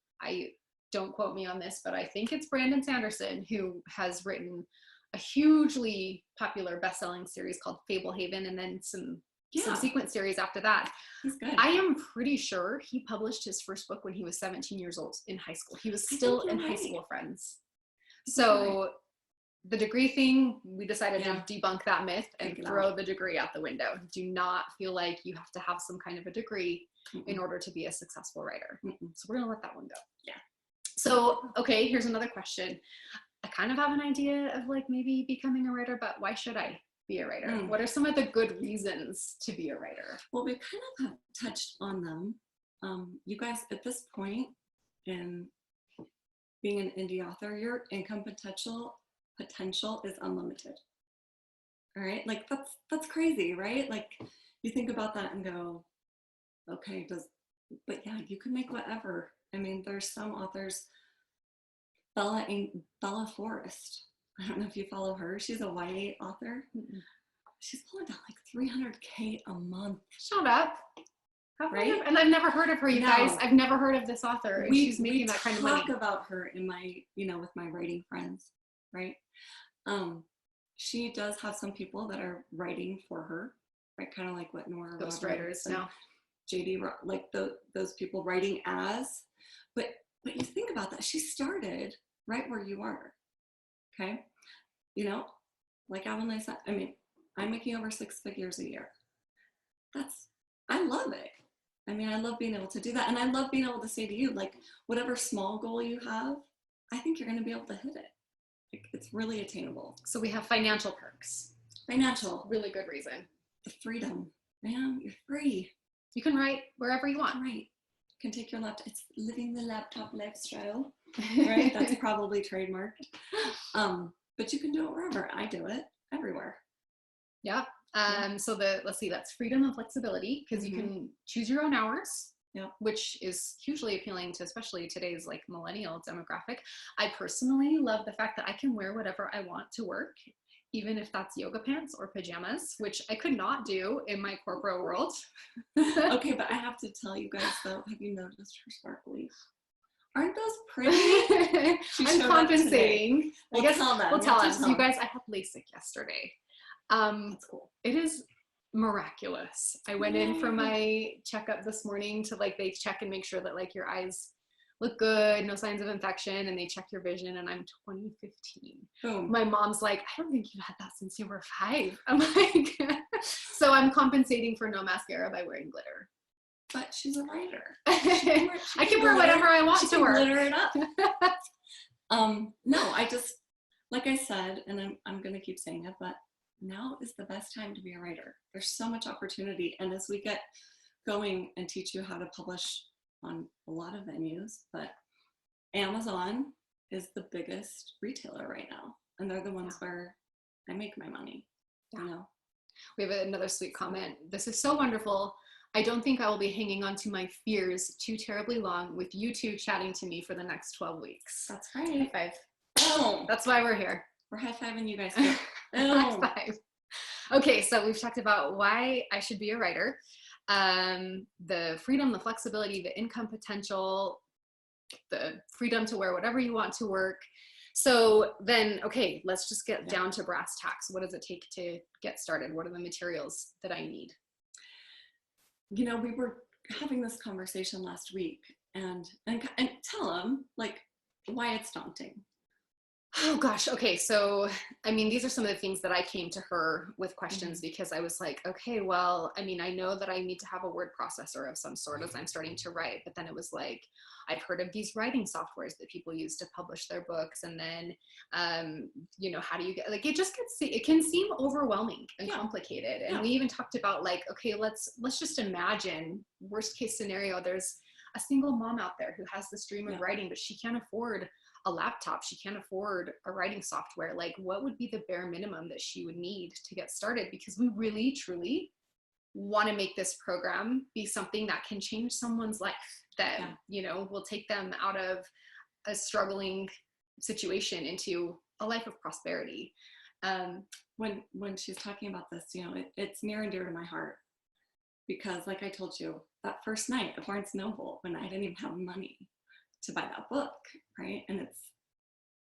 S2: Don't quote me on this, but I think it's Brandon Sanderson, who has written a hugely popular best-selling series called Fablehaven, and then some subsequent series after that.
S1: He's good.
S2: I am pretty sure he published his first book when he was 17 years old in high school. He was still in high school friends. So the degree thing, we decided to debunk that myth and throw the degree out the window. Do not feel like you have to have some kind of a degree in order to be a successful writer. So we're gonna let that one go.
S1: Yeah.
S2: So, okay, here's another question. I kind of have an idea of like maybe becoming a writer, but why should I be a writer? What are some of the good reasons to be a writer?
S1: Well, we kind of have touched on them. You guys, at this point in being an indie author, your income potential is unlimited. All right, like that's crazy, right? Like you think about that and go, okay, but yeah, you can make whatever. I mean, there's some authors, Bella Forrest. I don't know if you follow her. She's a YA author. She's pulling down like $300K a month.
S2: Shut up. Right? And I've never heard of her, you guys. I've never heard of this author. She's making that kind of money.
S1: We talk about her in my, with my writing friends, right? She does have some people that are writing for her, right? Kind of like what Nora
S2: ghostwriters now.
S1: JD, like those people writing as, but you think about that. She started right where you are, okay? Like Avonlea said, I mean, I'm making over 6 figures a year. I love it. I mean, I love being able to do that. And I love being able to say to you, like, whatever small goal you have, I think you're going to be able to hit it. Like, it's really attainable.
S2: So we have financial perks.
S1: Financial.
S2: Really good reason.
S1: The freedom. Man, you're free.
S2: You can write wherever you want.
S1: Right. You can take your laptop. It's living the laptop lifestyle. Right? That's probably trademarked. But you can do it wherever. I do it everywhere.
S2: Yeah. So let's see, that's freedom and flexibility, because you can choose your own hours, which is hugely appealing to especially today's like millennial demographic. I personally love the fact that I can wear whatever I want to work, even if that's yoga pants or pajamas, which I could not do in my corporate world.
S1: Okay, but I have to tell you guys though, have you noticed her sparklies? Aren't those pretty?
S2: I'm compensating.
S1: We'll tell them.
S2: You guys, I had LASIK yesterday. That's cool. It is miraculous. I went in for my checkup this morning to like, they check and make sure that like your eyes look good, no signs of infection, and they check your vision, and I'm 2015. Boom. My mom's like, I don't think you've had that since you were 5. I'm like, so I'm compensating for no mascara by wearing glitter.
S1: But she's a writer.
S2: I can wear whatever I want to wear.
S1: Glitter it up. No, I just, like I said, and I'm going to keep saying it, but now is the best time to be a writer. There's so much opportunity. And as we get going and teach you how to publish on a lot of venues, but Amazon is the biggest retailer right now. And they're the ones where I make my money,
S2: We have another sweet comment. This is so wonderful. I don't think I will be hanging on to my fears too terribly long with you two chatting to me for the next 12 weeks.
S1: That's right.
S2: High five. Oh, that's why we're here.
S1: We're high-fiving you guys.
S2: High five. Okay, so we've talked about why I should be a writer, the freedom, the flexibility, the income potential, the freedom to wear whatever you want to work. So then, okay, let's just get down to brass tacks. What does it take to get started? What are the materials that I need?
S1: You know, we were having this conversation last week, and tell them like why it's daunting.
S2: Oh gosh. Okay. So, I mean, these are some of the things that I came to her with questions because I was like, okay, well, I mean, I know that I need to have a word processor of some sort as I'm starting to write, but then it was like, I've heard of these writing softwares that people use to publish their books. And then, you know, how do you get, like, it just gets, it can seem overwhelming and complicated. And we even talked about like, okay, let's just imagine worst case scenario. There's a single mom out there who has this dream of writing, but she can't afford a laptop, she can't afford a writing software. Like, what would be the bare minimum that she would need to get started? Because we really truly want to make this program be something that can change someone's life, that you know, will take them out of a struggling situation into a life of prosperity.
S1: When she's talking about this, you know, it's near and dear to my heart, because like I told you, that first night at Barnes Noble, when I didn't even have money to buy that book, right? And it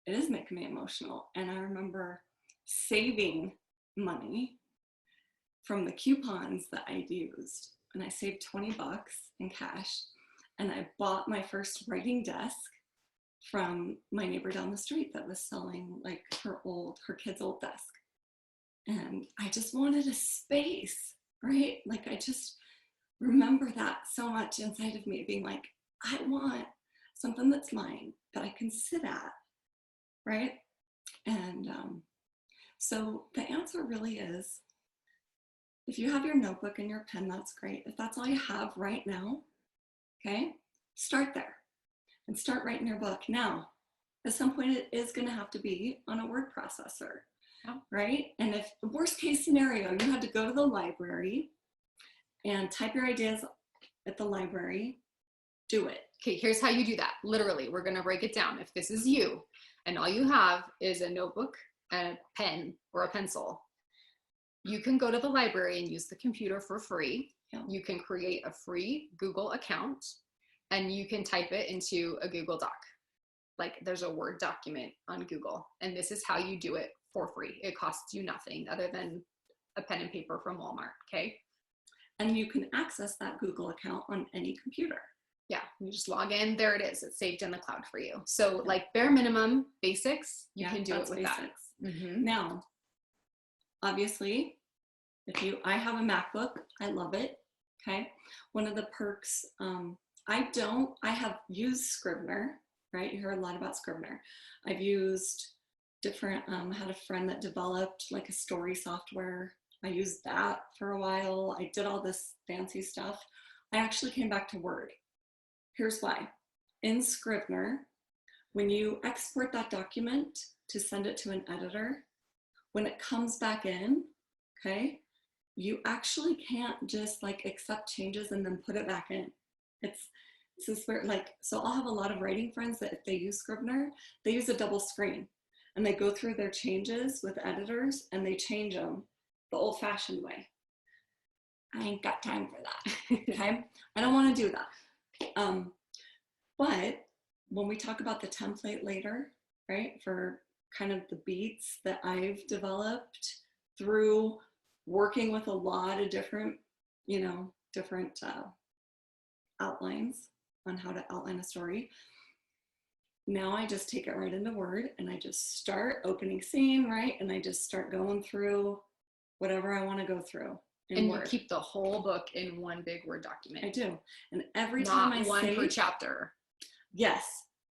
S1: is making me emotional. And I remember saving money from the coupons that I'd used, and I saved 20 bucks in cash, and I bought my first writing desk from my neighbor down the street that was selling like her kid's old desk. And I just wanted a space, right? Like, I just remember that so much inside of me, being like, I want something that's mine that I can sit at, right? And so the answer really is, if you have your notebook and your pen, that's great. If that's all you have right now, okay, start there and start writing your book. Now, at some point, it is going to have to be on a word processor, right? And if the worst case scenario, you had to go to the library and type your ideas at the library, do it.
S2: Okay, here's how you do that. Literally, we're going to break it down. If this is you and all you have is a notebook, a pen, or a pencil, you can go to the library and use the computer for free. You can create a free Google account and you can type it into a Google Doc. Like, there's a Word document on Google, and this is how you do it for free. It costs you nothing other than a pen and paper from Walmart, okay?
S1: And you can access that Google account on any computer.
S2: Yeah, you just log in, there it is. It's saved in the cloud for you. So like bare minimum basics, you can do it with basics. That.
S1: Now, obviously, I have a MacBook, I love it, okay? One of the perks, I have used Scrivener, right? You hear a lot about Scrivener. I've used different, I had a friend that developed like a story software. I used that for a while. I did all this fancy stuff. I actually came back to Word. Here's why. In Scrivener, when you export that document to send it to an editor, when it comes back in, okay, you actually can't just like accept changes and then put it back in. It's this weird, like, so I'll have a lot of writing friends that if they use Scrivener, they use a double screen and they go through their changes with editors and they change them the old-fashioned way. I ain't got time for that, okay? I don't want to do that. But when we talk about the template later, right, for kind of the beats that I've developed through working with a lot of different, different outlines on how to outline a story, now I just take it right into Word and I just start opening scene, right? And I just start going through whatever I want to go through.
S2: And Word. You keep the whole book in one big Word document.
S1: I do. And every time I
S2: one per chapter.
S1: Yes,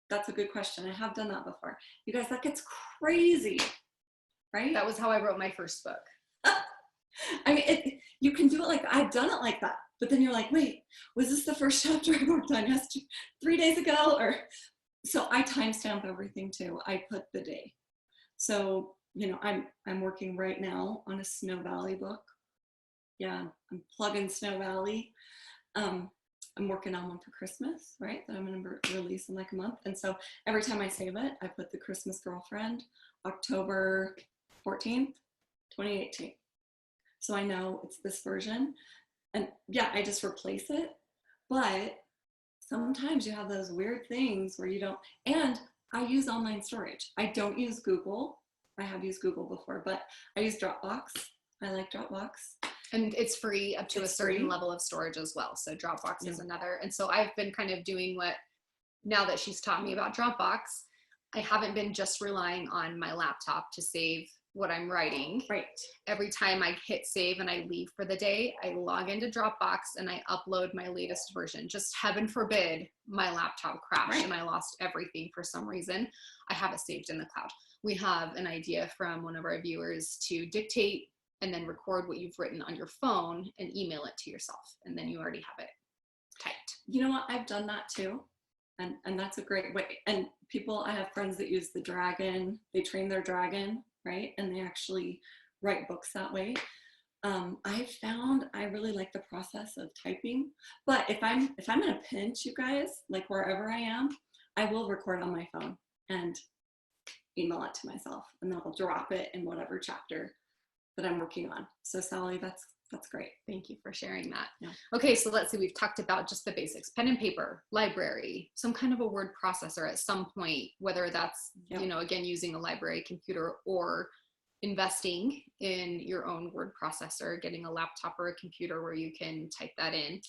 S1: that's a good question. I have done that before. You guys, that gets crazy, right?
S2: That was how I wrote my first book.
S1: I mean, you can do it like, I've done it like that. But then you're like, wait, was this the first chapter I worked on 3 days ago? Or so I timestamp everything too. I put the day. So, I'm working right now on a Snow Valley book. Yeah, I'm plugging Snow Valley. I'm working on one for Christmas, right? That I'm going to release in like a month. And so every time I save it, I put the Christmas Girlfriend, October 14th, 2018. So I know it's this version. And yeah, I just replace it. But sometimes you have those weird things where you don't, and I use online storage. I don't use Google. I have used Google before, but I use Dropbox. I like Dropbox.
S2: And it's free up to
S1: It's
S2: a certain
S1: free.
S2: level of storage as well. So Dropbox
S1: Yeah.
S2: is another. And so I've been kind of doing what, now that she's taught me about Dropbox, I haven't been just relying on my laptop to save what I'm writing.
S1: Right.
S2: Every time I hit save and I leave for the day, I log into Dropbox and I upload my latest version. Just heaven forbid my laptop crashed and I lost everything for some reason. I have it saved in the cloud. We have an idea from one of our viewers to dictate and then record what you've written on your phone and email it to yourself. And then you already have it typed.
S1: You know what? I've done that too. And that's a great way. And people, I have friends that use the Dragon. They train their Dragon, right? And they actually write books that way. I found I really like the process of typing. But if I'm in a pinch, you guys, like wherever I am, I will record on my phone and email it to myself, and then I'll drop it in whatever chapter that I'm working on. So Sally, that's great.
S2: Thank you for sharing that.
S1: Yeah.
S2: Okay, so let's see, we've talked about just the basics, pen and paper, library, some kind of a word processor at some point, whether that's, you know, again, using a library computer or investing in your own word processor, getting a laptop or a computer where you can type that in.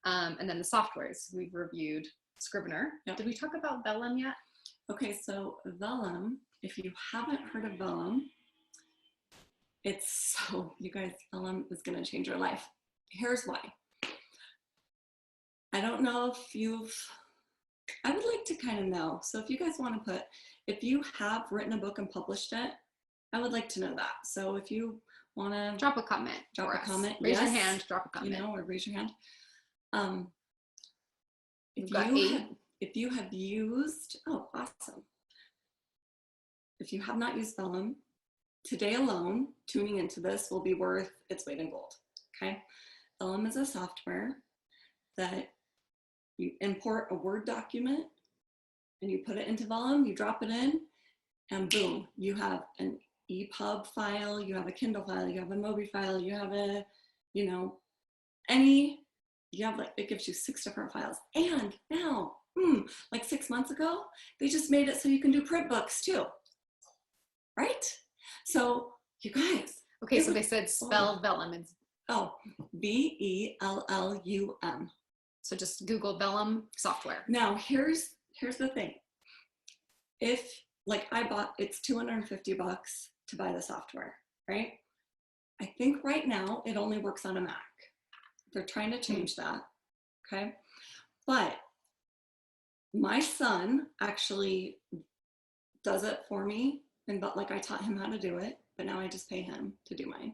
S2: And then the softwares, we've reviewed Scrivener.
S1: Yep.
S2: Did we talk about Vellum yet?
S1: Okay, so Vellum, if you haven't heard of Vellum, it's so, you guys, Vellum is going to change your life. Here's why. I don't know if I would like to kind of know. So if you guys want to put, if you have written a book and published it, I would like to know that. So if you want to
S2: drop a comment, raise your hand, drop a comment,
S1: you know, or raise your hand. If you have used, oh, awesome. If you have not used Vellum, today alone, tuning into this will be worth its weight in gold, okay? Vellum is a software that you import a Word document and you put it into Vellum, you drop it in, and boom, you have an EPUB file, you have a Kindle file, you have a Mobi file, you have a, you know, it gives you 6 different files. And now, like 6 months ago, they just made it so you can do print books too, right? So you guys.
S2: Okay, so they said spell Vellum. It's
S1: Vellum.
S2: So just Google Vellum software.
S1: Now here's the thing. If like it's $250 to buy the software, right? I think right now it only works on a Mac. They're trying to change that, okay? But my son actually does it for me, but like I taught him how to do it, but now I just pay him to do mine.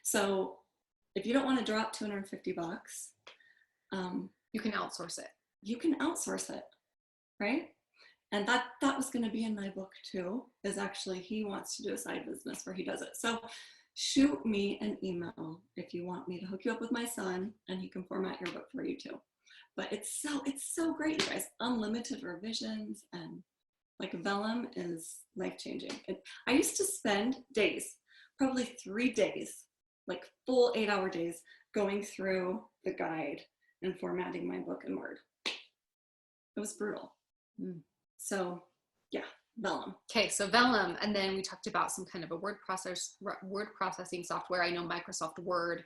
S1: So if you don't want to drop $250,
S2: you can outsource it.
S1: You can outsource it, right? And that was going to be in my book too, is actually he wants to do a side business where he does it. So shoot me an email if you want me to hook you up with my son and he can format your book for you too. But it's so great, you guys. Unlimited revisions, and like Vellum is life-changing. I used to spend days, probably 3 days, like full 8-hour days, going through the guide and formatting my book in Word. It was brutal. So yeah, Vellum.
S2: Okay, so Vellum, and then we talked about some kind of a word processing software. I know Microsoft Word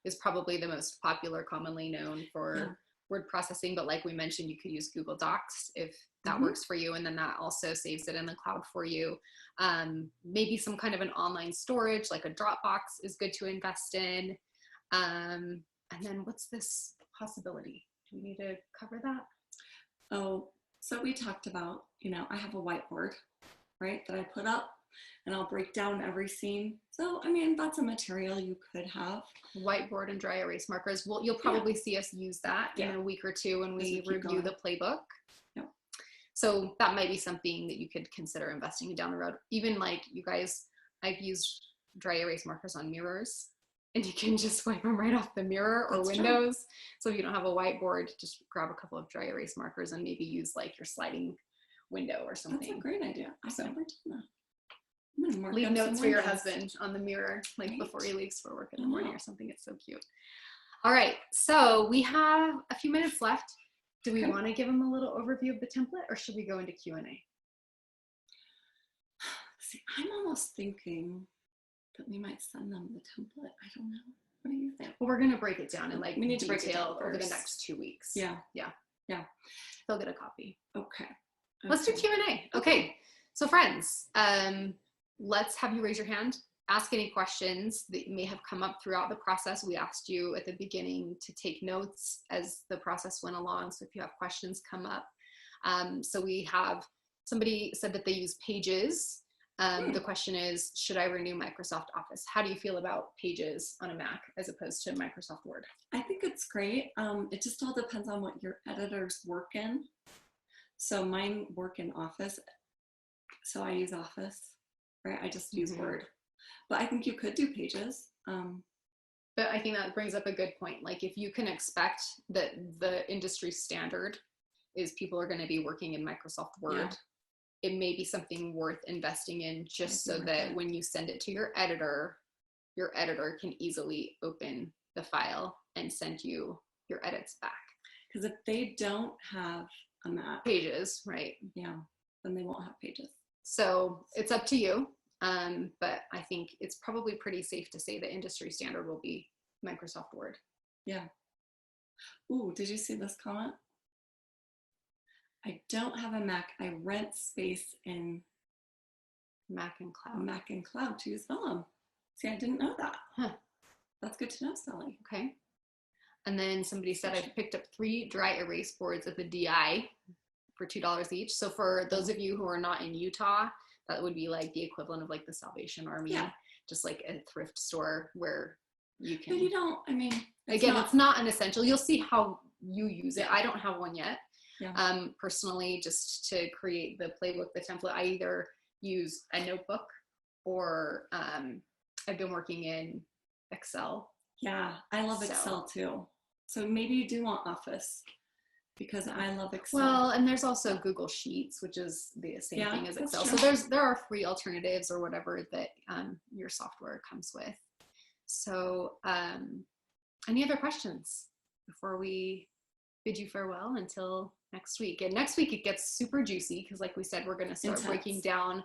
S2: is probably the most popular, commonly known for word processing, but like we mentioned, you could use Google Docs if that works for you, and then that also saves it in the cloud for you. Maybe some kind of an online storage, like a Dropbox, is good to invest in. And then what's this possibility? Do we need to cover that?
S1: Oh, so we talked about, you know, I have a whiteboard, right, that I put up, and I'll break down every scene. So, I mean, that's a material you could have.
S2: Whiteboard and dry erase markers. Well, you'll probably see us use that in a week or two when we review the playbook.
S1: Yep.
S2: So that might be something that you could consider investing in down the road. Even like you guys, I've used dry erase markers on mirrors, and you can just swipe them right off the mirror or windows. True. So if you don't have a whiteboard, just grab a couple of dry erase markers and maybe use like your sliding window or something.
S1: That's a great idea. I've never done that. I'm gonna mark
S2: Leave
S1: up some
S2: notes for your
S1: windows.
S2: husband on the mirror, like
S1: Right.
S2: before he leaves for work in
S1: I
S2: the morning
S1: know.
S2: or something. It's so cute. All right, so we have a few minutes left. Do we
S1: Okay.
S2: want to give them a little overview of the template, or should we go into Q&A?
S1: See, I'm almost thinking that we might send them the template. I don't know. What do you think?
S2: Well, we're gonna break it down in like
S1: We need to break it down
S2: detail over the
S1: first.
S2: next 2 weeks.
S1: Yeah.
S2: They'll get a copy.
S1: Okay.
S2: Let's do Q&A. Okay, so friends, let's have you raise your hand. Ask any questions that may have come up throughout the process. We asked you at the beginning to take notes as the process went along. So if you have questions come up. So we have, somebody said that they use Pages. The question is, should I renew Microsoft Office? How do you feel about Pages on a Mac as opposed to Microsoft Word?
S1: I think it's great. It just all depends on what your editors work in. So mine work in Office. So I use Office, right? I just use Word. But I think you could do Pages.
S2: But I think that brings up a good point. Like if you can expect that the industry standard is people are going to be working in Microsoft Word, it may be something worth investing in just so that when you send it to your editor can easily open the file and send you your edits back.
S1: Because if they don't have a Mac,
S2: Pages, right?
S1: Yeah, then they won't have Pages.
S2: So it's up to you. But I think it's probably pretty safe to say the industry standard will be Microsoft Word.
S1: Yeah. Ooh, did you see this comment? I don't have a Mac. I rent space in
S2: Mac and Cloud.
S1: Mac and Cloud to use Vellum. See, I didn't know that.
S2: Huh.
S1: That's good to know, Sally.
S2: Okay. And then somebody said I picked up 3 dry erase boards at the DI for $2 each. So for those of you who are not in Utah, that would be like the equivalent of like the Salvation Army, just like a thrift store where you can.
S1: But you don't, I mean,
S2: it's not an essential. You'll see how you use it. I don't have one yet.
S1: Yeah.
S2: Personally, just to create the playbook, the template, I either use a notebook or I've been working in Excel.
S1: Yeah, I love Excel too. So maybe you do want Office because I love Excel.
S2: Well, and there's also Google Sheets, which is the same thing as Excel. So there are free alternatives or whatever that your software comes with. So any other questions before we bid you farewell until next week? And next week it gets super juicy because like we said, we're going to start breaking down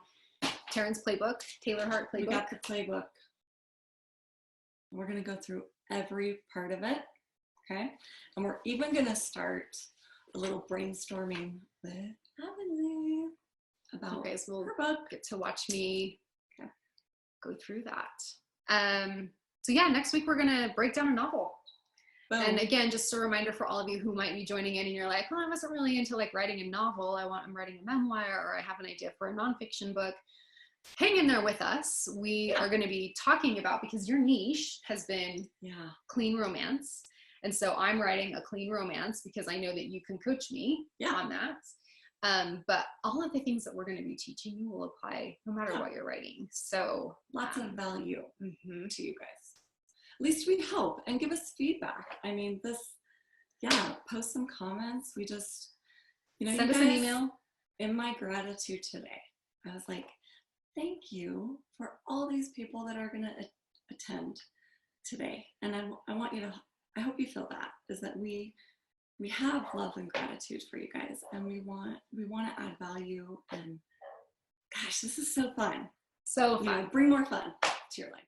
S2: Taryn's playbook, Taylor Hart playbook.
S1: We got the playbook. We're going to go through every part of it. Okay. And we're even going to start a little brainstorming with Avonlea about her book.
S2: Get to watch me go through that. So yeah, next week we're going to break down a novel. Boom. And again, just a reminder for all of you who might be joining in and you're like, well, I wasn't really into like writing a novel. I'm writing a memoir, or I have an idea for a nonfiction book. Hang in there with us. We are going to be talking about, because your niche has been clean romance. And so I'm writing a clean romance because I know that you can coach me on that. But all of the things that we're going to be teaching you will apply no matter what you're writing. So
S1: lots of value to you guys. At least we hope, and give us feedback. I mean, post some comments. We just, send us an email. In my gratitude today, I was like, thank you for all these people that are going to attend today. And I want you to, I hope you feel that, is that we have love and gratitude for you guys, and we want to add value. And gosh, this is so fun.
S2: So fun.
S1: Bring more fun to your life.